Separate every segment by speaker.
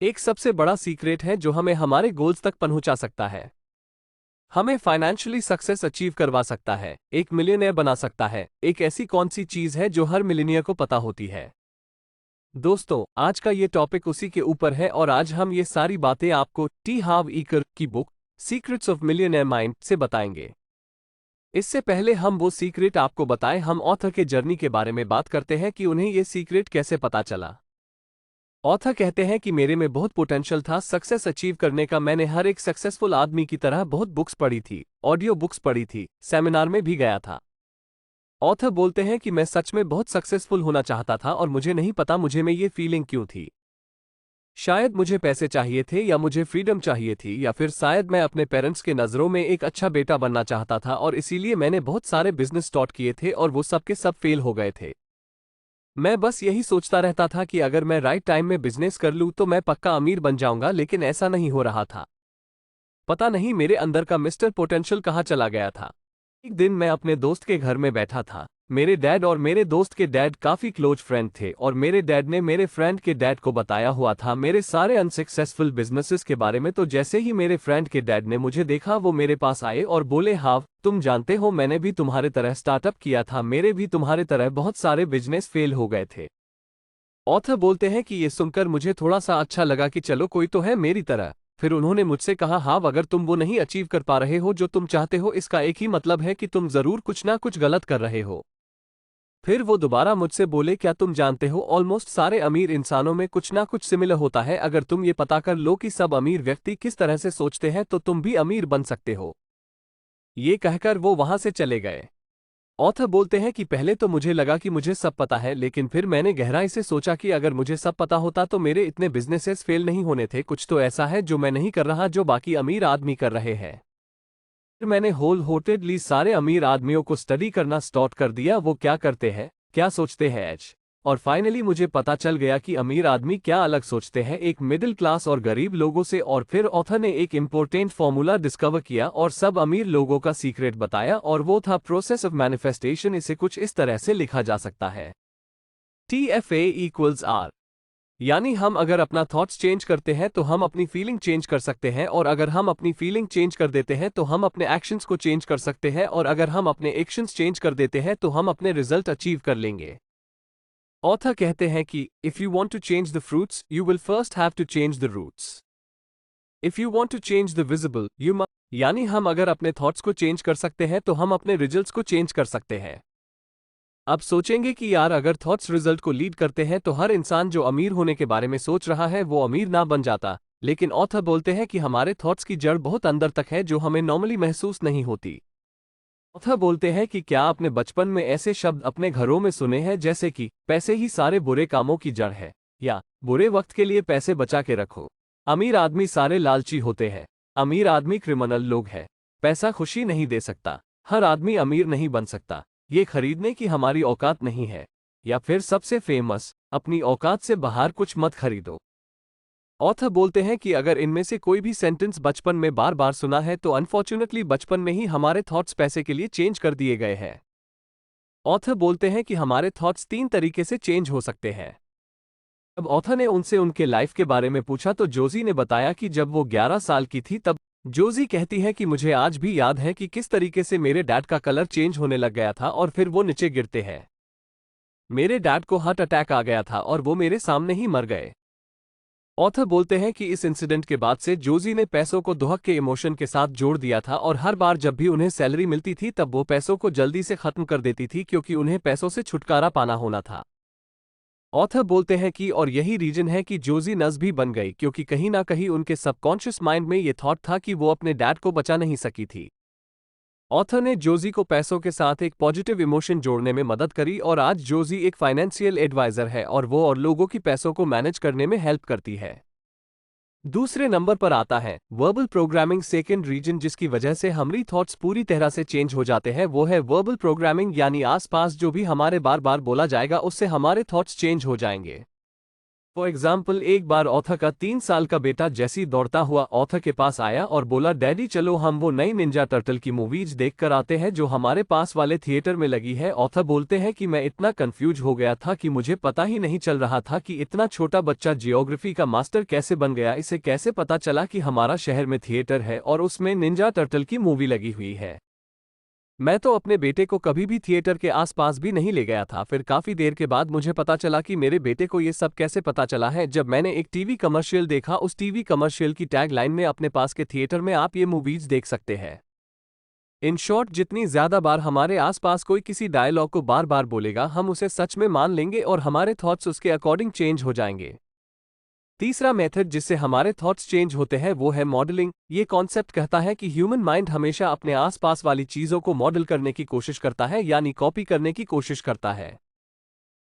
Speaker 1: एक सबसे बड़ा सीक्रेट है जो हमें हमारे गोल्स तक पहुंचा सकता है, हमें फाइनेंशियली सक्सेस अचीव करवा सकता है, एक मिलियनेयर बना सकता है। एक ऐसी कौन सी चीज है जो हर मिलियनेयर को पता होती है? दोस्तों, आज का ये टॉपिक उसी के ऊपर है और आज हम ये सारी बातें आपको टी हार्व ईकर की book secrets of millionaire mind से बताएंगे। इससे पहले हम वो सीक्रेट आपको बताएं, हम ऑथर के जर्नी के बारे में बात करते हैं कि उन्हें ये सीक्रेट कैसे पता चला। ऑथर कहते हैं कि मेरे में बहुत पोटेंशियल था सक्सेस अचीव करने का। मैंने हर एक सक्सेसफुल आदमी की तरह बहुत बुक्स पढ़ी थी, ऑडियो बुक्स पढ़ी थी, सेमिनार में भी गया था। ऑथर बोलते हैं कि मैं सच में बहुत सक्सेसफुल होना चाहता था और मुझे नहीं पता मुझे में ये फीलिंग क्यों थी। शायद मुझे पैसे चाहिए थे या मुझे फ्रीडम चाहिए थी या फिर शायद मैं अपने पेरेंट्स के नज़रों में एक अच्छा बेटा बनना चाहता था और इसीलिए मैंने बहुत सारे बिजनेस स्टार्ट किए थे और वो सब के सब फेल हो गए थे। मैं बस यही सोचता रहता था कि अगर मैं राइट टाइम में बिजनेस कर लूं तो मैं पक्का अमीर बन जाऊंगा, लेकिन ऐसा नहीं हो रहा था। पता नहीं मेरे अंदर का मिस्टर पोटेंशियल कहाँ चला गया था। एक दिन मैं अपने दोस्त के घर में बैठा था। मेरे डैड और मेरे दोस्त के डैड काफी क्लोज फ्रेंड थे और मेरे डैड ने मेरे फ्रेंड के डैड को बताया हुआ था मेरे सारे अनसक्सेसफुल बिजनेसेस के बारे में। तो जैसे ही मेरे फ्रेंड के डैड ने मुझे देखा वो मेरे पास आए और बोले, हाव तुम जानते हो मैंने भी तुम्हारे तरह स्टार्टअप किया था, मेरे भी तुम्हारे तरह बहुत सारे बिजनेस फेल हो गए थे। ऑथर बोलते हैं कि ये सुनकर मुझे थोड़ा सा अच्छा लगा कि चलो कोई तो है मेरी तरह। फिर उन्होंने मुझसे कहा, हाव अगर तुम वो नहीं अचीव कर पा रहे हो जो तुम चाहते हो, इसका एक ही मतलब है कि तुम जरूर कुछ ना कुछ गलत कर रहे हो। फिर वो दोबारा मुझसे बोले, क्या तुम जानते हो ऑलमोस्ट सारे अमीर इंसानों में कुछ ना कुछ सिमिलर होता है। अगर तुम ये पता कर लो कि सब अमीर व्यक्ति किस तरह से सोचते हैं तो तुम भी अमीर बन सकते हो। ये कहकर वो वहां से चले गए। ऑथर बोलते हैं कि पहले तो मुझे लगा कि मुझे सब पता है, लेकिन फिर मैंने गहराई से सोचा कि अगर मुझे सब पता होता तो मेरे इतने बिजनेसेस फेल नहीं होने थे। कुछ तो ऐसा है जो मैं नहीं कर रहा जो बाकी अमीर आदमी कर रहे हैं। फिर मैंने होल हार्टेडली सारे अमीर आदमियों को स्टडी करना स्टार्ट कर दिया, वो क्या करते हैं, क्या सोचते हैं एज। और फाइनली मुझे पता चल गया कि अमीर आदमी क्या अलग सोचते हैं एक मिडिल क्लास और गरीब लोगों से। और फिर ऑथर ने एक इंपॉर्टेंट फॉर्मूला डिस्कवर किया और सब अमीर लोगों का सीक्रेट बताया और वो था प्रोसेस ऑफ मैनिफेस्टेशन। इसे कुछ इस तरह से लिखा जा सकता है, TFA=R। यानी हम अगर अपना थॉट्स चेंज करते हैं तो हम अपनी फीलिंग चेंज कर सकते हैं, और अगर हम अपनी फीलिंग चेंज कर देते हैं तो हम अपने एक्शंस को चेंज कर सकते हैं, और अगर हम अपने एक्शंस चेंज कर देते हैं तो हम अपने रिजल्ट अचीव कर लेंगे। ऑथर कहते हैं कि if you want to change the fruits you will first have to change the roots. If you want to change the visible you must, यानी हम अगर अपने थॉट्स को चेंज कर सकते हैं तो हम अपने रिजल्ट्स को चेंज कर सकते हैं। अब सोचेंगे कि यार अगर थॉट्स रिजल्ट को लीड करते हैं तो हर इंसान जो अमीर होने के बारे में सोच रहा है वो अमीर ना बन जाता, लेकिन ऑथर बोलते हैं कि हमारे थॉट्स की जड़ बहुत अंदर तक है जो हमें नॉर्मली महसूस नहीं होती। ऑथर बोलते हैं कि क्या आपने बचपन में ऐसे शब्द अपने घरों में सुने हैं जैसे कि पैसे ही सारे बुरे कामों की जड़ है, या बुरे वक्त के लिए पैसे बचा के रखो, अमीर आदमी सारे लालची होते हैं, अमीर आदमी क्रिमिनल लोग हैं, पैसा खुशी नहीं दे सकता, हर आदमी अमीर नहीं बन सकता, ये खरीदने की हमारी औकात नहीं है, या फिर सबसे फेमस, अपनी औकात से बाहर कुछ मत खरीदो। ऑथर बोलते हैं कि अगर इनमें से कोई भी सेंटेंस बचपन में बार बार सुना है तो अनफॉर्चुनेटली बचपन में ही हमारे थॉट्स पैसे के लिए चेंज कर दिए गए हैं। ऑथर बोलते हैं कि हमारे थॉट्स 3 तरीके से चेंज हो सकते हैं। अब ऑथर ने उनसे उनके लाइफ के बारे में पूछा तो जोजी ने बताया कि जब वो 11 साल की थी तब जोजी कहती है कि मुझे आज भी याद है कि किस तरीके से मेरे डैड का कलर चेंज होने लग गया था और फिर वो नीचे गिरते हैं। मेरे डैड को हार्ट अटैक आ गया था और वो मेरे सामने ही मर गए। ऑथर बोलते हैं कि इस इंसिडेंट के बाद से जोजी ने पैसों को दुहक के इमोशन के साथ जोड़ दिया था और हर बार जब भी उन्हें सैलरी मिलती थी तब वो पैसों को जल्दी से खत्म कर देती थी क्योंकि उन्हें पैसों से छुटकारा पाना होना था। ऑथर बोलते हैं कि और यही रीजन है कि जोजी नर्स भी बन गई क्योंकि कहीं ना कहीं उनके सबकॉन्शियस माइंड में ये थॉट था कि वो अपने डैड को बचा नहीं सकी थी। ऑथर ने जोजी को पैसों के साथ एक पॉजिटिव इमोशन जोड़ने में मदद करी और आज जोजी एक फाइनेंशियल एडवाइजर है और वो और लोगों की पैसों को मैनेज करने में हेल्प करती है। दूसरे नंबर पर आता है वर्बल प्रोग्रामिंग, सेकेंड रीजन जिसकी वजह से हमारी थॉट्स पूरी तरह से चेंज हो जाते हैं वो है वर्बल प्रोग्रामिंग, यानी आसपास जो भी हमारे बार बार बोला जाएगा उससे हमारे थॉट्स चेंज हो जाएंगे। फॉर एग्जाम्पल, एक बार ऑथर का 3 साल का बेटा जैसी दौड़ता हुआ ऑथर के पास आया और बोला, डैडी चलो हम वो नई निंजा टर्टल की मूवीज देख कर आते हैं जो हमारे पास वाले थिएटर में लगी है। ऑथर बोलते हैं कि मैं इतना कंफ्यूज हो गया था कि मुझे पता ही नहीं चल रहा था कि इतना छोटा बच्चा जियोग्राफी का मास्टर कैसे बन गया। इसे कैसे पता चला कि हमारा शहर में थिएटर है और उसमें निंजा टर्टल की मूवी लगी हुई है। मैं तो अपने बेटे को कभी भी थिएटर के आसपास भी नहीं ले गया था। फिर काफी देर के बाद मुझे पता चला कि मेरे बेटे को ये सब कैसे पता चला है, जब मैंने एक टीवी कमर्शियल देखा। उस टीवी कमर्शियल की टैग लाइन में अपने पास के थिएटर में आप ये मूवीज देख सकते हैं। इन शॉर्ट, जितनी ज्यादा बार हमारे आसपास कोई किसी डायलॉग को बार बार बोलेगा, हम उसे सच में मान लेंगे और हमारे थॉट्स उसके अकॉर्डिंग चेंज हो जाएंगे। तीसरा मेथड जिससे हमारे थॉट्स चेंज होते हैं वो है मॉडलिंग। ये कॉन्सेप्ट कहता है कि ह्यूमन माइंड हमेशा अपने आसपास वाली चीजों को मॉडल करने की कोशिश करता है, यानी कॉपी करने की कोशिश करता है।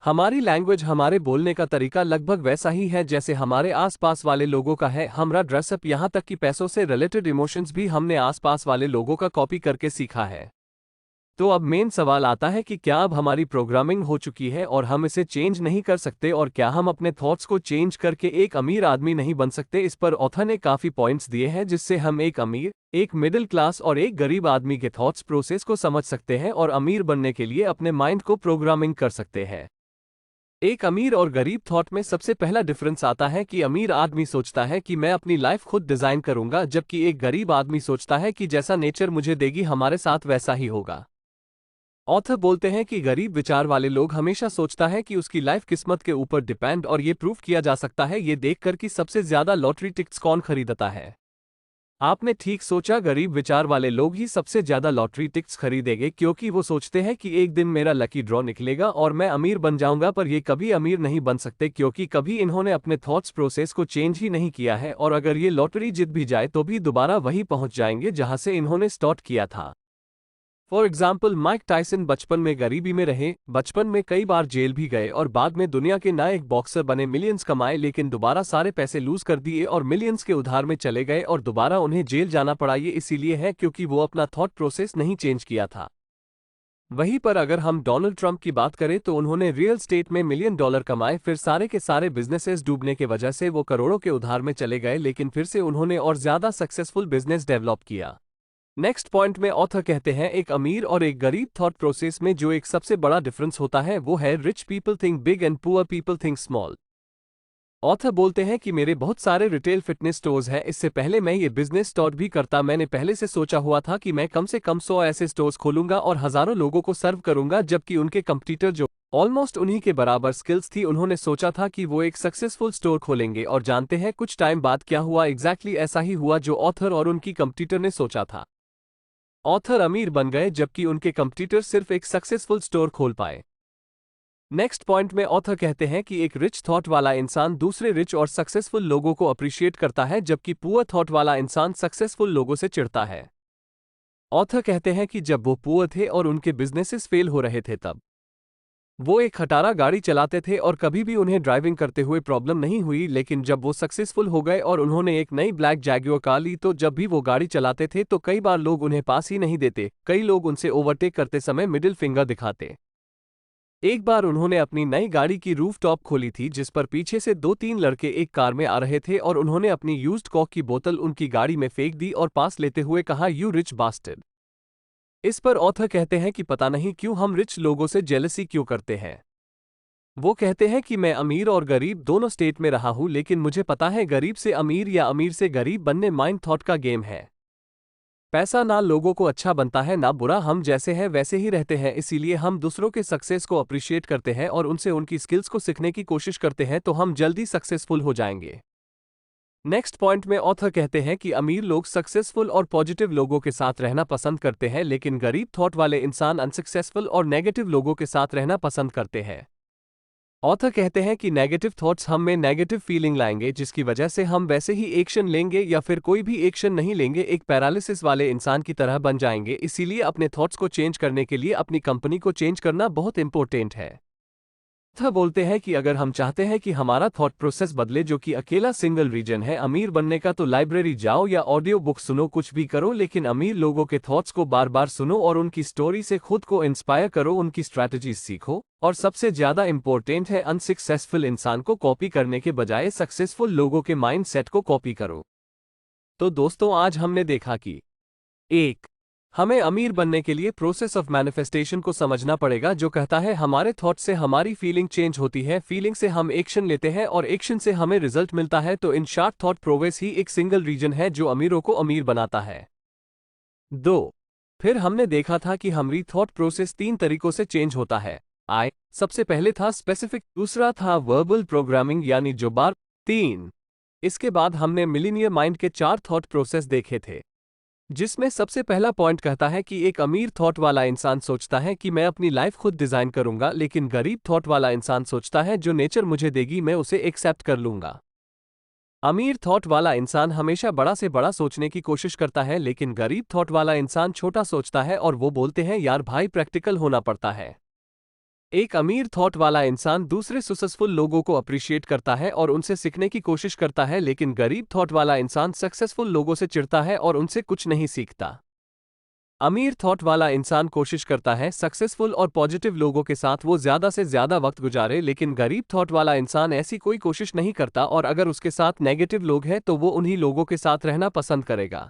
Speaker 1: हमारी लैंग्वेज, हमारे बोलने का तरीका लगभग वैसा ही है जैसे हमारे आसपास वाले लोगों का है। हमारा ड्रेसअप, यहाँ तक कि पैसों से रिलेटेड इमोशंस भी हमने आसपास वाले लोगों का कॉपी करके सीखा है। तो अब मेन सवाल आता है कि क्या अब हमारी प्रोग्रामिंग हो चुकी है और हम इसे चेंज नहीं कर सकते, और क्या हम अपने थॉट्स को चेंज करके एक अमीर आदमी नहीं बन सकते? इस पर ऑथर ने काफी पॉइंट्स दिए हैं जिससे हम एक अमीर, एक मिडिल क्लास और एक गरीब आदमी के थॉट्स प्रोसेस को समझ सकते हैं और अमीर बनने के लिए अपने माइंड को प्रोग्रामिंग कर सकते हैं। एक अमीर और गरीब थॉट में सबसे पहला डिफरेंस आता है कि अमीर आदमी सोचता है कि मैं अपनी लाइफ खुद डिजाइन करूंगा, जबकि एक गरीब आदमी सोचता है कि जैसा नेचर मुझे देगी हमारे साथ वैसा ही होगा। ऑथर बोलते हैं कि गरीब विचार वाले लोग हमेशा सोचता है कि उसकी लाइफ किस्मत के ऊपर डिपेंड, और ये प्रूफ किया जा सकता है ये देखकर कि सबसे ज्यादा लॉटरी टिकट्स कौन खरीदता है। आपने ठीक सोचा, गरीब विचार वाले लोग ही सबसे ज्यादा लॉटरी टिकट्स खरीदेंगे, क्योंकि वो सोचते हैं कि एक दिन मेरा लकी ड्रॉ निकलेगा और मैं अमीर बन जाऊंगा। पर ये कभी अमीर नहीं बन सकते क्योंकि कभी इन्होंने अपने थॉट्स प्रोसेस को चेंज ही नहीं किया है, और अगर ये लॉटरी जीत भी जाए तो भी दोबारा वही पहुंच जाएंगे जहां से इन्होंने स्टार्ट किया था। फॉर एग्जाम्पल, माइक टायसन बचपन में गरीबी में रहे, बचपन में कई बार जेल भी गए और बाद में दुनिया के नए एक बॉक्सर बने, मिलियंस कमाए, लेकिन दोबारा सारे पैसे लूज कर दिए और मिलियंस के उधार में चले गए और दोबारा उन्हें जेल जाना पड़ा। ये इसीलिए है क्योंकि वो अपना थॉट प्रोसेस नहीं चेंज किया था। वहीं पर अगर हम डोनाल्ड ट्रंप की बात करें तो उन्होंने रियल स्टेट में $1 मिलियन कमाए, फिर सारे के सारे बिजनेसेस डूबने के वजह से वो करोड़ों के उधार में चले गए, लेकिन फिर से उन्होंने और ज्यादा सक्सेसफुल बिजनेस डेवलप किया। नेक्स्ट पॉइंट में ऑथर कहते हैं एक अमीर और एक गरीब थॉट प्रोसेस में जो एक सबसे बड़ा डिफरेंस होता है वो है rich people think big and poor people think small. Author बोलते हैं कि मेरे बहुत सारे रिटेल फिटनेस स्टोर्स हैं। इससे पहले मैं ये बिजनेस स्टार्ट भी करता, मैंने पहले से सोचा हुआ था कि मैं कम से कम 100 ऐसे स्टोर्स खोलूंगा और हजारों लोगों को सर्व करूंगा, जबकि उनके कंपटीटर जो ऑलमोस्ट उन्हीं के बराबर स्किल्स थी, उन्होंने सोचा था कि वो एक सक्सेसफुल स्टोर खोलेंगे। और जानते हैं कुछ टाइम बाद क्या हुआ? एग्जैक्टली ऐसा ही हुआ जो ऑथर और उनकी कंपटीटर ने सोचा था। ऑथर अमीर बन गए जबकि उनके कंपटीटर सिर्फ एक सक्सेसफुल स्टोर खोल पाए। नेक्स्ट पॉइंट में ऑथर कहते हैं कि एक रिच थॉट वाला इंसान दूसरे रिच और सक्सेसफुल लोगों को अप्रिशिएट करता है, जबकि पुअर थॉट वाला इंसान सक्सेसफुल लोगों से चिढ़ता है। ऑथर कहते हैं कि जब वो पुअर थे और उनके बिजनेसेस फेल हो रहे थे तब वो एक खटारा गाड़ी चलाते थे और कभी भी उन्हें ड्राइविंग करते हुए प्रॉब्लम नहीं हुई, लेकिन जब वो सक्सेसफुल हो गए और उन्होंने एक नई ब्लैक जैगुआर कार ली तो जब भी वो गाड़ी चलाते थे तो कई बार लोग उन्हें पास ही नहीं देते, कई लोग उनसे ओवरटेक करते समय मिडिल फिंगर दिखाते। एक बार उन्होंने अपनी नई गाड़ी की रूफ टॉप खोली थी जिस पर पीछे से 2-3 लड़के एक कार में आ रहे थे और उन्होंने अपनी यूज्ड कॉक की बोतल उनकी गाड़ी में फेंक दी और पास लेते हुए कहा, यू रिच बास्टर्ड। इस पर ऑथर कहते हैं कि पता नहीं क्यों हम रिच लोगों से जेलसी क्यों करते हैं। वो कहते हैं कि मैं अमीर और गरीब दोनों स्टेट में रहा हूं, लेकिन मुझे पता है गरीब से अमीर या अमीर से गरीब बनने माइंड थॉट का गेम है। पैसा ना लोगों को अच्छा बनता है ना बुरा, हम जैसे हैं वैसे ही रहते हैं। इसीलिए हम दूसरों के सक्सेस को अप्रिशिएट करते हैं और उनसे उनकी स्किल्स को सीखने की कोशिश करते हैं, तो हम जल्दी सक्सेसफुल हो जाएंगे। नेक्स्ट पॉइंट में ऑथर कहते हैं कि अमीर लोग सक्सेसफुल और पॉजिटिव लोगों के साथ रहना पसंद करते हैं, लेकिन गरीब थॉट वाले इंसान अनसक्सेसफुल और नेगेटिव लोगों के साथ रहना पसंद करते हैं। ऑथर कहते हैं कि नेगेटिव थॉट्स हम में नेगेटिव फीलिंग लाएंगे, जिसकी वजह से हम वैसे ही एक्शन लेंगे या फिर कोई भी एक्शन नहीं लेंगे, एक पैरालिसिस वाले इंसान की तरह बन जाएंगे। इसीलिए अपने थॉट्स को चेंज करने के लिए अपनी कंपनी को चेंज करना बहुत इंपॉर्टेंट है। था बोलते हैं कि अगर हम चाहते हैं कि हमारा थॉट प्रोसेस बदले, जो कि अकेला सिंगल रीजन है अमीर बनने का, तो लाइब्रेरी जाओ या ऑडियो बुक सुनो, कुछ भी करो, लेकिन अमीर लोगों के थॉट्स को बार बार सुनो और उनकी स्टोरी से खुद को इंस्पायर करो, उनकी स्ट्रैटेजीज सीखो। और सबसे ज्यादा इंपॉर्टेंट है, अनसक्सेसफुल इंसान को कॉपी करने के बजाय सक्सेसफुल लोगों के माइंड सेट को कॉपी करो। तो दोस्तों, आज हमने देखा कि 1. हमें अमीर बनने के लिए प्रोसेस ऑफ मैनिफेस्टेशन को समझना पड़ेगा, जो कहता है हमारे थॉट से हमारी फीलिंग चेंज होती है, फीलिंग से हम एक्शन लेते हैं और एक्शन से हमें रिजल्ट मिलता है। तो इन शॉर्ट, थॉट प्रोसेस ही एक सिंगल रीजन है जो अमीरों को अमीर बनाता है। 2. फिर हमने देखा था कि हमारी थॉट प्रोसेस 3 तरीकों से चेंज होता है। सबसे पहले था स्पेसिफिक, दूसरा था वर्बल प्रोग्रामिंग यानी जुबान, 3. इसके बाद हमने मिलीनियर माइंड के 4 थॉट प्रोसेस देखे थे, जिसमें सबसे पहला पॉइंट कहता है कि एक अमीर थॉट वाला इंसान सोचता है कि मैं अपनी लाइफ खुद डिजाइन करूंगा, लेकिन गरीब थॉट वाला इंसान सोचता है जो नेचर मुझे देगी मैं उसे एक्सेप्ट कर लूंगा। अमीर थॉट वाला इंसान हमेशा बड़ा से बड़ा सोचने की कोशिश करता है, लेकिन गरीब थॉट वाला इंसान छोटा सोचता है और वो बोलते हैं यार भाई प्रैक्टिकल होना पड़ता है। एक अमीर थॉट वाला इंसान दूसरे सक्सेसफुल लोगों को अप्रिशिएट करता है और उनसे सीखने की कोशिश करता है, लेकिन गरीब थॉट वाला इंसान सक्सेसफुल लोगों से चिढ़ता है और उनसे कुछ नहीं सीखता। अमीर थॉट वाला इंसान कोशिश करता है सक्सेसफुल और पॉजिटिव लोगों के साथ वो ज्यादा से ज्यादा वक्त गुजारे, लेकिन गरीब थॉट वाला इंसान ऐसी कोई कोशिश नहीं करता और अगर उसके साथ नेगेटिव लोग हैं तो वो उन्हीं लोगों के साथ रहना पसंद करेगा।